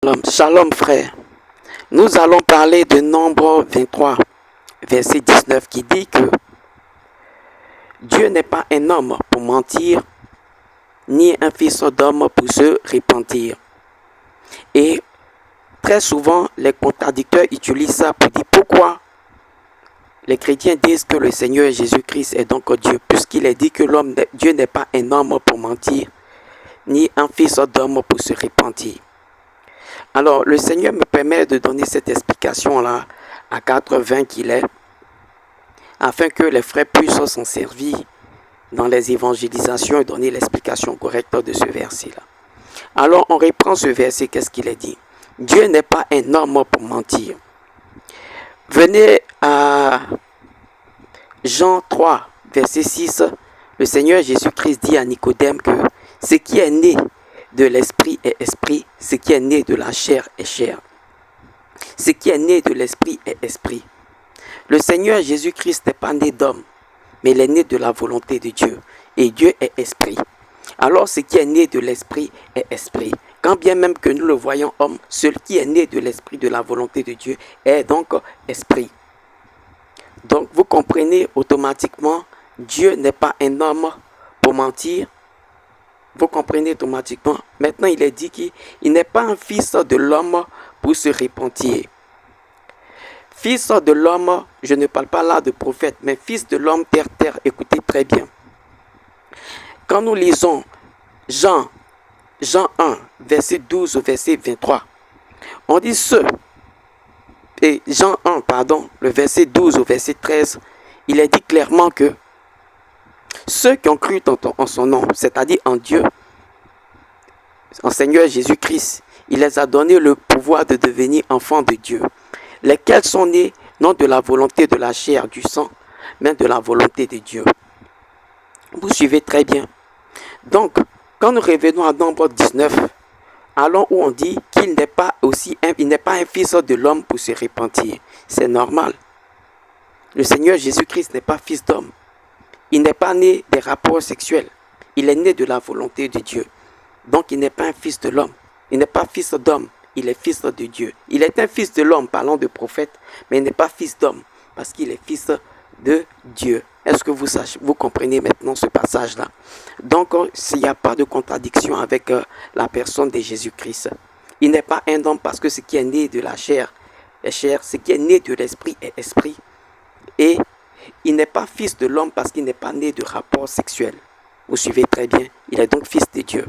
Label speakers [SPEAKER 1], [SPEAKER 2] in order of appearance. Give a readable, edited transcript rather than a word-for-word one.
[SPEAKER 1] Shalom frère, nous allons parler de Nombre 23, verset 19 qui dit que Dieu n'est pas un homme pour mentir, ni un fils d'homme pour se repentir. Et très souvent, les contradicteurs utilisent ça pour dire pourquoi les chrétiens disent que le Seigneur Jésus-Christ est donc Dieu, puisqu'il est dit que Dieu n'est pas un homme pour mentir, ni un fils d'homme pour se repentir. Alors, le Seigneur me permet de donner cette explication-là à 4:20 qu'il est, afin que les frères puissent s'en servir dans les évangélisations et donner l'explication correcte de ce verset-là. Alors, on reprend ce verset, qu'est-ce qu'il est dit? Dieu n'est pas un homme pour mentir. Venez à Jean 3, verset 6, le Seigneur Jésus-Christ dit à Nicodème que ce qui est né de l'esprit est esprit, ce qui est né de la chair est chair. Ce qui est né de l'esprit est esprit. Le Seigneur Jésus-Christ n'est pas né d'homme, mais il est né de la volonté de Dieu. Et Dieu est esprit. Alors ce qui est né de l'esprit est esprit. Quand bien même que nous le voyons homme, ce qui est né de l'esprit de la volonté de Dieu est donc esprit. Donc vous comprenez automatiquement, Dieu n'est pas un homme pour mentir. Vous comprenez automatiquement. Maintenant, il est dit qu'il n'est pas un fils de l'homme pour se repentir. Fils de l'homme, je ne parle pas là de prophète, mais fils de l'homme, terre, écoutez très bien. Quand nous lisons Jean 1, verset 12 au verset 23, on dit et Jean 1, le verset 12 au verset 13, il est dit clairement que ceux qui ont cru en son nom, c'est-à-dire en Dieu, en Seigneur Jésus-Christ, il les a donné le pouvoir de devenir enfants de Dieu, lesquels sont nés non de la volonté de la chair, du sang, mais de la volonté de Dieu. Vous suivez très bien. Donc, quand nous revenons à Nombre 19, allons où on dit qu'il n'est pas un fils de l'homme pour se repentir. C'est normal. Le Seigneur Jésus-Christ n'est pas fils d'homme. Il n'est pas né des rapports sexuels. Il est né de la volonté de Dieu. Donc il n'est pas un fils de l'homme. Il n'est pas fils d'homme. Il est fils de Dieu. Il est un fils de l'homme, parlant de prophète, mais il n'est pas fils d'homme, parce qu'il est fils de Dieu. Est-ce que vous comprenez maintenant ce passage-là? Donc il n'y a pas de contradiction avec la personne de Jésus-Christ. Il n'est pas un homme parce que ce qui est né de la chair est chair, ce qui est né de l'esprit est esprit. Et il n'est pas fils de l'homme parce qu'il n'est pas né de rapport sexuel. Vous suivez très bien. Il est donc fils de Dieu.